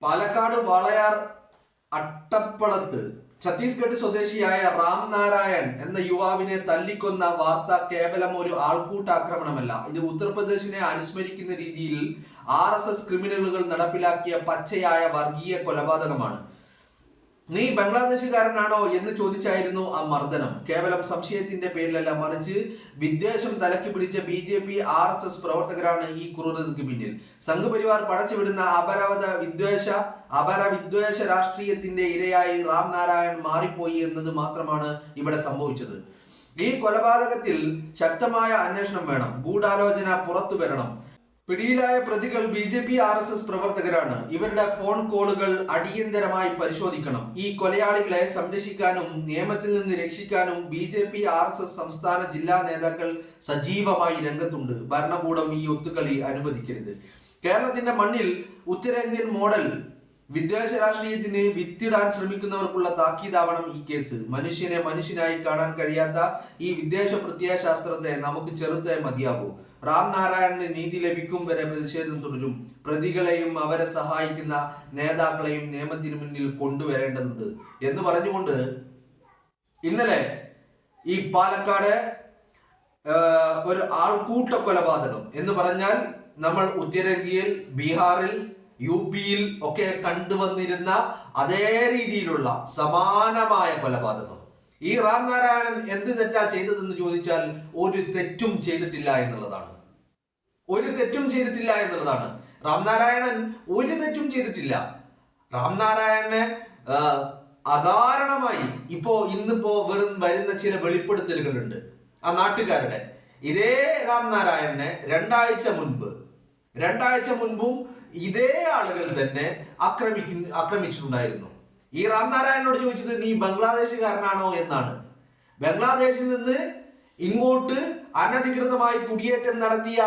പാലക്കാട് വാളയാർ അട്ടപ്പളത്ത് ഛത്തീസ്ഗഡ് സ്വദേശിയായ റാം നാരായൺ എന്ന യുവാവിനെ തല്ലിക്കൊന്ന വാർത്ത കേവലം ഒരു ആൾക്കൂട്ടാക്രമണമല്ല. ഇത് ഉത്തർപ്രദേശിനെ അനുസ്മരിക്കുന്ന രീതിയിൽ RSS ക്രിമിനലുകൾ നടപ്പിലാക്കിയ പച്ചയായ വർഗീയ കൊലപാതകമാണ്. നീ ബംഗ്ലാദേശുകാരനാണോ എന്ന് ചോദിച്ചായിരുന്നു ആ മർദ്ദനം. കേവലം സംശയത്തിന്റെ പേരിലല്ല, മറിച്ച് വിദ്വേഷം തലക്കി പിടിച്ച BJP RSS പ്രവർത്തകരാണ് ഈ ക്രൂരതയ്ക്ക് പിന്നിൽ. സംഘപരിവാർ പടച്ചുവിടുന്ന അപരവിദ്വേഷ രാഷ്ട്രീയത്തിന്റെ ഇരയായി റാം നാരായൺ മാറിപ്പോയി എന്നത് മാത്രമാണ് ഇവിടെ സംഭവിച്ചത്. ഈ കൊലപാതകത്തിൽ ശക്തമായ അന്വേഷണം വേണം. ഗൂഢാലോചന പുറത്തു വരണം. പിടിയിലായ പ്രതികൾ BJP RSS പ്രവർത്തകരാണ്. ഇവരുടെ ഫോൺ കോളുകൾ അടിയന്തരമായി പരിശോധിക്കണം. ഈ കൊലയാളികളെ സംരക്ഷിക്കാനും നിയമത്തിൽ നിന്ന് രക്ഷിക്കാനും BJP RSS സംസ്ഥാന ജില്ലാ നേതാക്കൾ സജീവമായി രംഗത്തുണ്ട്. ഭരണകൂടം ഈ ഒത്തുകളി അനുവദിക്കരുത്. കേരളത്തിന്റെ മണ്ണിൽ ഉത്തരേന്ത്യൻ മോഡൽ വിദ്വേഷ രാഷ്ട്രീയത്തിന് വിത്തിടാൻ ശ്രമിക്കുന്നവർക്കുള്ള താക്കീതാവണം ഈ കേസ്. മനുഷ്യനെ മനുഷ്യനായി കാണാൻ കഴിയാത്ത ഈ വിദ്വേഷ പ്രത്യയശാസ്ത്രത്തെ നമുക്ക് ചെറുത്തേ മതിയാകൂ. റാം നാരായണന് നീതി ലഭിക്കും വരെ പ്രതിഷേധം തുടരും. പ്രതികളെയും അവരെ സഹായിക്കുന്ന നേതാക്കളെയും നിയമത്തിന് മുന്നിൽ കൊണ്ടുവരേണ്ടതുണ്ട് എന്ന് പറഞ്ഞുകൊണ്ട് ഇന്നലെ ഈ പാലക്കാട് ഒരു ആൾക്കൂട്ട കൊലപാതകം എന്ന് പറഞ്ഞാൽ നമ്മൾ ഉത്തരേന്ത്യയിൽ, ബീഹാറിൽ, UP-യിൽ ഒക്കെ കണ്ടുവന്നിരുന്ന അതേ രീതിയിലുള്ള സമാനമായ കൊലപാതകം. ഈ റാം നാരായണൻ എന്ത് തെറ്റാ ചെയ്തതെന്ന് ചോദിച്ചാൽ ഒരു തെറ്റും ചെയ്തിട്ടില്ല എന്നുള്ളതാണ്. റാം നാരായണൻ ഒരു തെറ്റും ചെയ്തിട്ടില്ല. റാം നാരായണനെ അകാരണമായി ഇന്നിപ്പോ വെറും വരുന്ന ചില വെളിപ്പെടുത്തലുകളുണ്ട് ആ നാട്ടുകാരുടെ. ഇതേ റാം നാരായണനെ രണ്ടാഴ്ച മുൻപും ഇതേ ആളുകൾ തന്നെ ആക്രമിച്ചിട്ടുണ്ടായിരുന്നു. ഈ റാം നാരായണനോട് ചോദിച്ചത് നീ ബംഗ്ലാദേശുകാരനാണോ എന്നാണ്. ബംഗ്ലാദേശിൽ നിന്ന് ഇങ്ങോട്ട് അനധികൃതമായി കുടിയേറ്റം നടത്തിയ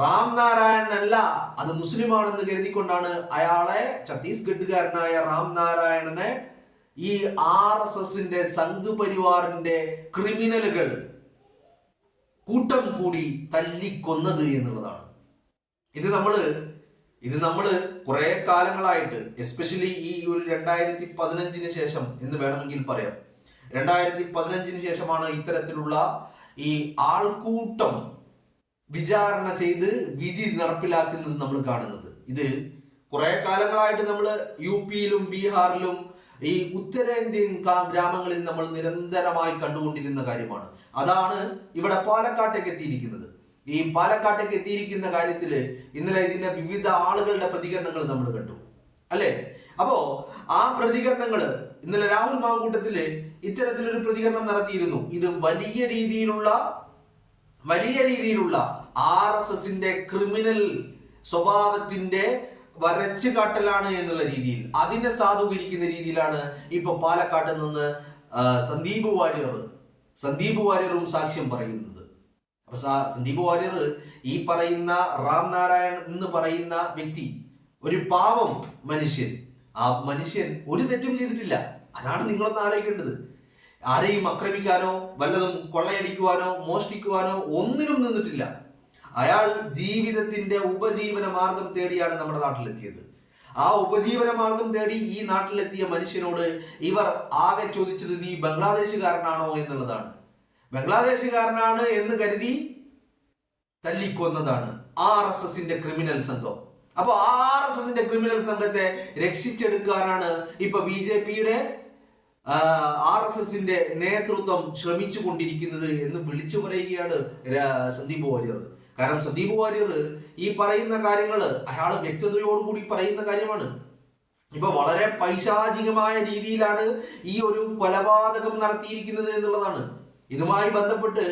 റാം നാരായണനല്ല, അത് മുസ്ലിമാണെന്ന് കരുതിക്കൊണ്ടാണ് അയാളെ, ഛത്തീസ്ഗഡുകാരനായ റാം നാരായണനെ, ഈ RSSന്റെ സംഘപരിവാറിന്റെ ക്രിമിനലുകൾ കൂട്ടം കൂടി തല്ലിക്കൊന്നത് എന്നുള്ളതാണ്. ഇത് നമ്മള് കുറെ കാലങ്ങളായിട്ട്, എസ്പെഷ്യലി ഈ ഒരു 2015 ശേഷം എന്ന് വേണമെങ്കിൽ പറയാം, 2015 ശേഷമാണ് ഇത്തരത്തിലുള്ള ഈ ആൾക്കൂട്ടം വിചാരണ ചെയ്ത് വിധി നടപ്പിലാക്കുന്നത് നമ്മൾ കാണുന്നത്. ഇത് കുറെ കാലങ്ങളായിട്ട് നമ്മൾ UP-യിലും ബീഹാറിലും ഈ ഉത്തരേന്ത്യൻ ഗ്രാമങ്ങളിൽ നമ്മൾ നിരന്തരമായി കണ്ടുകൊണ്ടിരുന്ന കാര്യമാണ്. അതാണ് ഇവിടെ പാലക്കാട്ടേക്ക് എത്തിയിരിക്കുന്നത്. ഈ പാലക്കാട്ടേക്ക് എത്തിയിരിക്കുന്ന കാര്യത്തില് ഇന്നലെ ഇതിന്റെ വിവിധ ആളുകളുടെ പ്രതികരണങ്ങൾ നമ്മൾ കണ്ടു, അല്ലെ? അപ്പോ ആ പ്രതികരണങ്ങള് ഇന്നലെ രാഹുൽ മാങ്കൂട്ടത്തില് ഇത്തരത്തിലൊരു പ്രതികരണം നടത്തിയിരുന്നു. ഇത് വലിയ രീതിയിലുള്ള RSSന്റെ ക്രിമിനൽ സ്വഭാവത്തിന്റെ വരച്ചു കാട്ടലാണ് എന്നുള്ള രീതിയിൽ, അതിനെ സാധൂകരിക്കുന്ന രീതിയിലാണ് ഇപ്പൊ പാലക്കാട്ട് നിന്ന് സന്ദീപ് വാര്യറും സാക്ഷ്യം പറയുന്നത്. അപ്പൊ സന്ദീപ് വാര്യർ, ഈ പറയുന്ന റാം നാരായൺ എന്ന് പറയുന്ന വ്യക്തി ഒരു പാവം മനുഷ്യൻ. ആ മനുഷ്യൻ ഒരു തെറ്റും ചെയ്തിട്ടില്ല. അതാണ് നിങ്ങളൊന്ന് ആലോചിക്കേണ്ടത്. ആരെയും ആക്രമിക്കാനോ വല്ലതും കൊള്ളയടിക്കുവാനോ മോഷ്ടിക്കുവാനോ ഒന്നിനും നിന്നിട്ടില്ല. അയാൾ ജീവിതത്തിന്റെ ഉപജീവന മാർഗം തേടിയാണ് നമ്മുടെ നാട്ടിലെത്തിയത്. ആ ഉപജീവന മാർഗം തേടി ഈ നാട്ടിലെത്തിയ മനുഷ്യനോട് ഇവർ ആകെ ചോദിച്ചത് നീ ബംഗ്ലാദേശുകാരനാണോ എന്നുള്ളതാണ്. ബംഗ്ലാദേശുകാരനാണ് എന്ന് കരുതി തല്ലിക്കൊന്നതാണ് RSSന്റെ ക്രിമിനൽ സംഘം. അപ്പൊ RSSന്റെ ക്രിമിനൽ സംഘത്തെ രക്ഷിച്ചെടുക്കാനാണ് ഇപ്പൊ BJPയുടെ RSSന്റെ നേതൃത്വം ശ്രമിച്ചു കൊണ്ടിരിക്കുന്നത് എന്ന് വിളിച്ചു പറയുകയാണ് സന്ദീപ് വാര്യർ. കാരണം സന്ദീപ് വാര്യർ ഈ പറയുന്ന കാര്യങ്ങള് അയാൾ വ്യക്തതയോടുകൂടി പറയുന്ന കാര്യമാണ്. ഇപ്പൊ വളരെ പൈശാചികമായ രീതിയിലാണ് ഈ ഒരു കൊലപാതകം നടത്തിയിരിക്കുന്നത് എന്നുള്ളതാണ്. ഇതുമായി ബന്ധപ്പെട്ട്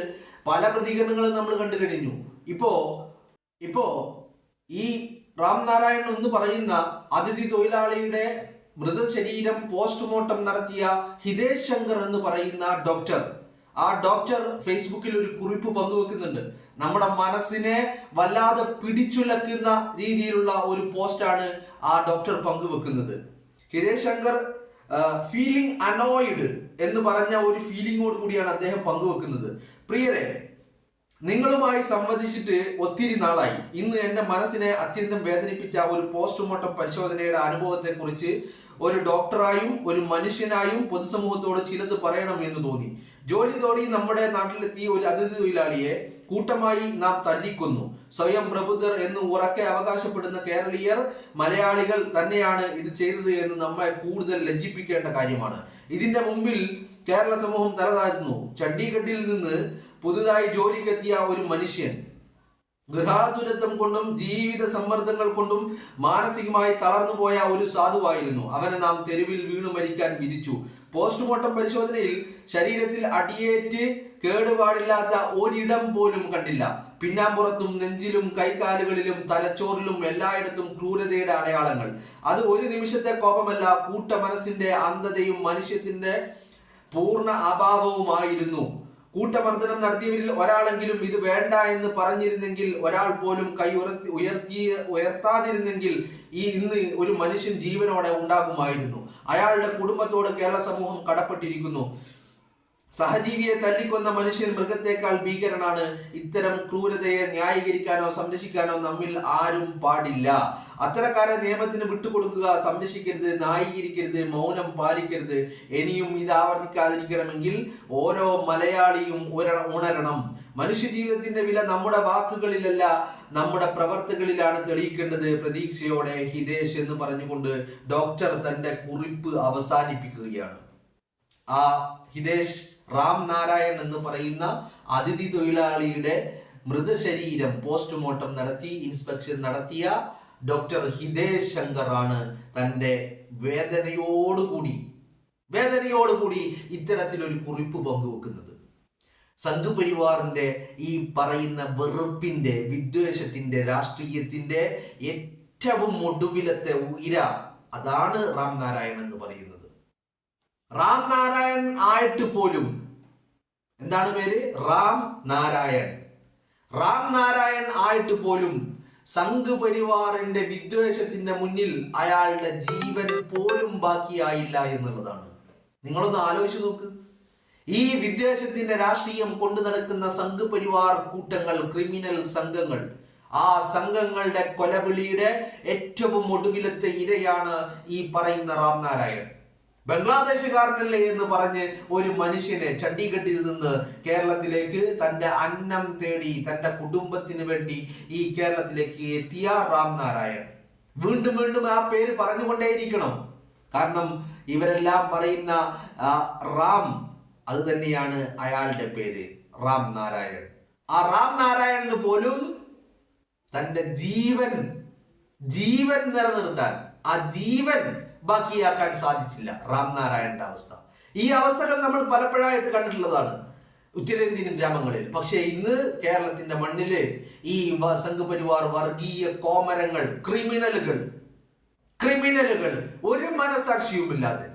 പല പ്രതികരണങ്ങളും നമ്മൾ കണ്ടു കഴിഞ്ഞു. ഇപ്പോ ഈ റാം നാരായൺ എന്ന് പറയുന്ന അതിഥി തൊഴിലാളിയുടെ മൃതശരീരം പോസ്റ്റ്മോർട്ടം നടത്തിയ ഹിതേഷ് ശങ്കർ എന്ന് പറയുന്ന ആ ഡോക്ടർ ഫേസ്ബുക്കിൽ ഒരു കുറിപ്പ് പങ്കുവെക്കുന്നുണ്ട്. നമ്മുടെ മനസ്സിനെ വല്ലാതെ പിടിച്ചുലക്കുന്ന രീതിയിലുള്ള ഒരു പോസ്റ്റാണ് ആ ഡോക്ടർ പങ്കുവെക്കുന്നത്. ഹിതേഷ് ശങ്കർ ഫീലിംഗ് അനോയിഡ് എന്ന് പറഞ്ഞ ഒരു ഫീലിംഗോട് കൂടിയാണ് അദ്ദേഹം പങ്കുവെക്കുന്നത്. പ്രിയരെ, നിങ്ങളുമായി സംവദിച്ചിട്ട് ഒത്തിരി നാളായി. ഇന്ന് എന്റെ മനസ്സിനെ അത്യന്തം വേദനിപ്പിച്ച ഒരു പോസ്റ്റ്മോർട്ടം പരിശോധനയുടെ അനുഭവത്തെക്കുറിച്ച് ഒരു ഡോക്ടറായും ഒരു മനുഷ്യനായും പൊതുസമൂഹത്തോട് ചിലത് പറയണം എന്ന് തോന്നി. ജോലി തോടി നമ്മുടെ നാട്ടിലെത്തിയ ഒരു അതിഥി തൊഴിലാളിയെ കൂട്ടമായി നാം തല്ലിക്കൊന്നു. സ്വയം പ്രബുദ്ധർ എന്ന് ഉറക്കെ അവകാശപ്പെടുന്ന കേരളീയർ മലയാളികൾ തന്നെയാണ് ഇത് ചെയ്തത് എന്ന് നമ്മെ കൂടുതൽ ലജ്ജിപ്പിക്കേണ്ട കാര്യമാണ്. ഇതിന്റെ മുമ്പിൽ കേരള സമൂഹം തലതാഴ്ന്നു. ചണ്ഡീഗഡിൽ നിന്ന് പുതുതായി ജോലിക്കെത്തിയ ഒരു മനുഷ്യൻ ഗൃഹാതുരത്വം കൊണ്ടും ജീവിത സമ്മർദ്ദങ്ങൾ കൊണ്ടും മാനസികമായി തളർന്നു പോയ ഒരു സാധുവായിരുന്നു. അവനെ നാം തെരുവിൽ വീണു മരിക്കാൻ വിധിച്ചു. പോസ്റ്റ്മോർട്ടം പരിശോധനയിൽ ശരീരത്തിൽ അടിയേറ്റ് കേടുപാടില്ലാത്ത ഒരിടം പോലും കണ്ടില്ല. പിന്നാമ്പുറത്തും നെഞ്ചിലും കൈകാലുകളിലും തലച്ചോറിലും എല്ലായിടത്തും ക്രൂരതയുടെ അടയാളങ്ങൾ. അത് ഒരു നിമിഷത്തെ കോപമല്ല, കൂട്ട മനസ്സിന്റെ അന്ധതയും മനുഷ്യത്തിന്റെ പൂർണ്ണ അഭാവവുമായിരുന്നു. കൂട്ടമർദ്ദനം നടത്തിയവരിൽ ഒരാളെങ്കിലും ഇത് വേണ്ട എന്ന് പറഞ്ഞിരുന്നെങ്കിൽ, ഒരാൾ പോലും കൈ ഉയർത്താതിരുന്നെങ്കിൽ ഇന്ന് ഒരു മനുഷ്യൻ ജീവനോടെ ഉണ്ടാകുമായിരുന്നു. അയാളുടെ കുടുംബത്തോട് കേരള സമൂഹം കടപ്പെട്ടിരിക്കുന്നു. സഹജീവിയെ തല്ലിക്കൊന്ന മനുഷ്യൻ മൃഗത്തെക്കാൾ ഭീകരനാണ്. ഇത്തരം ക്രൂരതയെ ന്യായീകരിക്കാനോ സംരക്ഷിക്കാനോ നമ്മിൽ ആരും പാടില്ല. അത്തരക്കാരെ നിയമത്തിന് വിട്ടുകൊടുക്കുക. സംരക്ഷിക്കരുത്, ന്യായീകരിക്കരുത്, മൗനം പാലിക്കരുത്. ഇനിയും ഇത് ആവർത്തിക്കാതിരിക്കണമെങ്കിൽ ഓരോ മലയാളിയും ഉണരണം. മനുഷ്യജീവിതത്തിന്റെ വില നമ്മുടെ വാക്കുകളിലല്ല, നമ്മുടെ പ്രവർത്തികളിലാണ് തെളിയിക്കേണ്ടത്. പ്രതീക്ഷയോടെ ഹിതേഷ് എന്ന് പറഞ്ഞുകൊണ്ട് ഡോക്ടർ തന്റെ കുറിപ്പ് അവസാനിപ്പിക്കുകയാണ്. ആ ഹിതേഷ് റാം നാരായൺ എന്ന് പറയുന്ന അതിഥി തൊഴിലാളിയുടെ മൃതശരീരം പോസ്റ്റ്മോർട്ടം നടത്തി ഇൻസ്പെക്ഷൻ നടത്തിയ ഡോക്ടർ ഹിതേഷ് ശങ്കർ ആണ് തൻ്റെ വേദനയോടുകൂടി ഇത്തരത്തിലൊരു കുറിപ്പ് പങ്കുവെക്കുന്നത്. സംഘപരിവാറിന്റെ ഈ പറയുന്ന വെറുപ്പിന്റെ, വിദ്വേഷത്തിന്റെ, രാഷ്ട്രീയത്തിന്റെ ഏറ്റവും ഒടുവിലത്തെ ഉയര അതാണ് റാം നാരായൺ എന്ന് പറയുന്നത്. റാം നാരായൺ ആയിട്ട് പോലും, എന്താണ് പേര്? റാം നാരായൺ ആയിട്ട് പോലും സംഘപരിവാറിന്റെ വിദ്വേഷത്തിന്റെ മുന്നിൽ അയാളുടെ ജീവൻ പോലും ബാക്കിയായില്ല എന്നുള്ളതാണ്. നിങ്ങളൊന്ന് ആലോചിച്ച് നോക്ക്. ഈ വിദ്വേഷത്തിന്റെ രാഷ്ട്രീയം കൊണ്ടു നടക്കുന്ന സംഘപരിവാർ കൂട്ടങ്ങൾ, ക്രിമിനൽ സംഘങ്ങൾ, ആ സംഘങ്ങളുടെ കൊലവിളിയുടെ ഏറ്റവും ഒടുവിലത്തെ ഇരയാണ് ഈ പറയുന്ന റാം നാരായൺ. ബംഗ്ലാദേശുകാരനല്ലേ എന്ന് പറഞ്ഞ് ഒരു മനുഷ്യനെ ചണ്ഡീഗഡിൽ നിന്ന് കേരളത്തിലേക്ക് തന്റെ അന്നം തേടി തന്റെ കുടുംബത്തിന് വേണ്ടി ഈ കേരളത്തിലേക്ക് എത്തിയ റാം നാരായൺ. വീണ്ടും വീണ്ടും ആ പേര് പറഞ്ഞുകൊണ്ടേയിരിക്കണം. കാരണം ഇവരെല്ലാം പറയുന്ന റാം, അത് തന്നെയാണ് അയാളുടെ പേര്, റാം നാരായൺ. ആ റാം നാരായണന് പോലും തന്റെ ജീവൻ നിലനിർത്താൻ, ആ ജീവൻ ബാക്കിയാക്കാൻ സാധിച്ചില്ല റാം നാരായണന്റെ അവസ്ഥ. ഈ അവസ്ഥകൾ നമ്മൾ പലപ്പോഴായിട്ട് കണ്ടിട്ടുള്ളതാണ് ഉത്തരേന്ത്യൻ ഗ്രാമങ്ങളിൽ. പക്ഷേ ഇന്ന് കേരളത്തിന്റെ മണ്ണില് ഈ സംഘപരിവാർ വർഗീയ കോമരങ്ങൾ, ക്രിമിനലുകൾ ഒരു മനസാക്ഷിയുമില്ലാതെ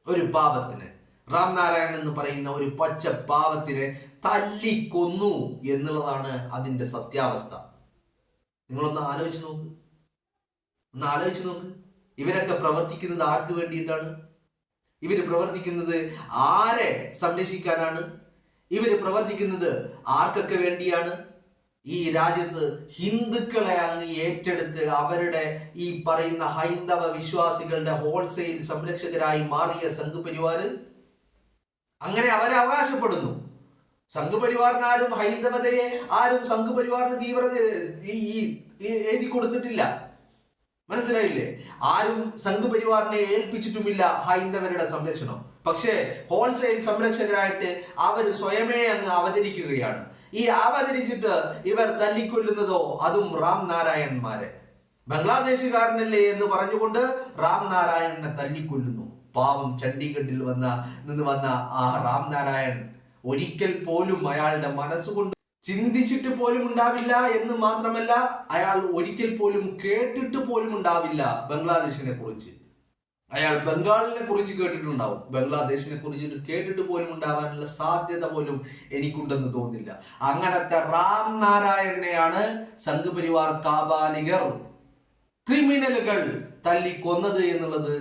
ഒരു പാവത്തിന്, റാം നാരായണൻ എന്ന് പറയുന്ന ഒരു പച്ച പാവത്തിനെ തല്ലിക്കൊന്നു എന്നുള്ളതാണ് അതിന്റെ സത്യാവസ്ഥ. നിങ്ങളൊന്ന് ആലോചിച്ച് നോക്ക്. ഇവരൊക്കെ പ്രവർത്തിക്കുന്നത് ആർക്ക് വേണ്ടിയിട്ടാണ്? ഇവര് പ്രവർത്തിക്കുന്നത് ആരെ സംരക്ഷിക്കാനാണ്? ഇവര് പ്രവർത്തിക്കുന്നത് ആർക്കൊക്കെ വേണ്ടിയാണ്? ഈ രാജ്യത്ത് ഹിന്ദുക്കളെ അങ്ങ് ഏറ്റെടുത്ത് അവരുടെ ഈ പറയുന്ന ഹൈന്ദവ വിശ്വാസികളുടെ ഹോൾസെയിൽ സംരക്ഷകരായി മാറിയ സംഘപരിവാർ അങ്ങനെ അവരെ അവകാശപ്പെടുന്നു. സംഘപരിവാറിനാരും ഹൈന്ദവതയെ ആരും സംഘപരിവാറിന് തീവ്രത എഴുതി കൊടുത്തിട്ടില്ല. മനസ്സിലായില്ലേ? ആരും സംഘപരിവാറിനെ ഏൽപ്പിച്ചിട്ടുമില്ല ഹൈന്ദവരുടെ സംരക്ഷണം. പക്ഷേ ഹോൾസെയിൽ സംരക്ഷകരായിട്ട് അവർ സ്വയമേ അങ്ങ് അവതരിക്കുകയാണ്. ഈ അവതരിച്ചിട്ട് ഇവർ തല്ലിക്കൊല്ലുന്നതോ അതും റാം നാരായണന്മാരെ. ബംഗ്ലാദേശുകാരനല്ലേ എന്ന് പറഞ്ഞുകൊണ്ട് റാം നാരായണനെ തല്ലിക്കൊല്ലുന്നു. പാവം ചണ്ഡീഗഡിൽ നിന്ന് വന്ന ആ റാം നാരായൺ ഒരിക്കൽ പോലും അയാളുടെ മനസ്സുകൊണ്ട് ചിന്തിച്ചിട്ട് പോലും ഉണ്ടാവില്ല എന്ന് മാത്രമല്ല, അയാൾ ഒരിക്കൽ പോലും കേട്ടിട്ട് പോലും ഉണ്ടാവില്ല ബംഗ്ലാദേശിനെ കുറിച്ച്. അയാൾ ബംഗാളിനെ കുറിച്ച് കേട്ടിട്ടുണ്ടാവും, ബംഗ്ലാദേശിനെ കുറിച്ച് കേട്ടിട്ട് പോലും ഉണ്ടാവാനുള്ള സാധ്യത പോലും എനിക്കുണ്ടെന്ന് തോന്നുന്നില്ല. അങ്ങനത്തെ റാം നാരായണനെയാണ് സംഘപരിവാർ കാബാലികർ, ക്രിമിനലുകൾ തല്ലിക്കൊന്നത് എന്നുള്ളത്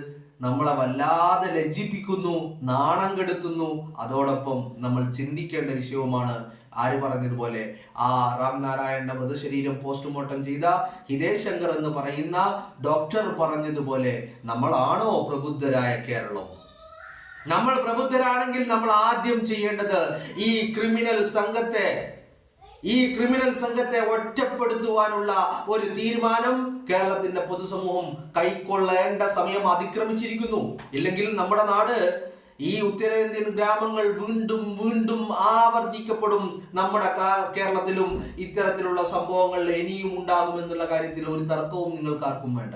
നമ്മളെ വല്ലാതെ ലജ്ജിപ്പിക്കുന്നു, നാണം കെടുത്തുന്നു. അതോടൊപ്പം നമ്മൾ ചിന്തിക്കേണ്ട വിഷയവുമാണ്. ആര് പറഞ്ഞതുപോലെ, ആ രാംനാരായണന്റെ മൃതശരീരം പോസ്റ്റ്മോർട്ടം ചെയ്ത ഹിതേഷ് ശങ്കർ എന്ന് പറയുന്ന ഡോക്ടർ പറഞ്ഞതുപോലെ നമ്മളാണോ പ്രബുദ്ധരായ കേരളം? നമ്മൾ പ്രബുദ്ധരാണെങ്കിൽ നമ്മൾ ആദ്യം ചെയ്യേണ്ടത് ഈ ക്രിമിനൽ സംഘത്തെ ഒറ്റപ്പെടുത്തുവാനുള്ള ഒരു തീരുമാനം കേരളത്തിന്റെ പൊതുസമൂഹം കൈക്കൊള്ളേണ്ട സമയം അതിക്രമിച്ചിരിക്കുന്നു. ഇല്ലെങ്കിൽ നമ്മുടെ നാട്, ഈ ഉത്തരേന്ത്യൻ ഗ്രാമങ്ങൾ വീണ്ടും വീണ്ടും ആവർത്തിക്കപ്പെടും. നമ്മുടെ കേരളത്തിലും ഇത്തരത്തിലുള്ള സംഭവങ്ങൾ ഇനിയും ഉണ്ടാകുമെന്നുള്ള കാര്യത്തിൽ ഒരു തർക്കവും നിങ്ങൾക്കാർക്കും വേണ്ട.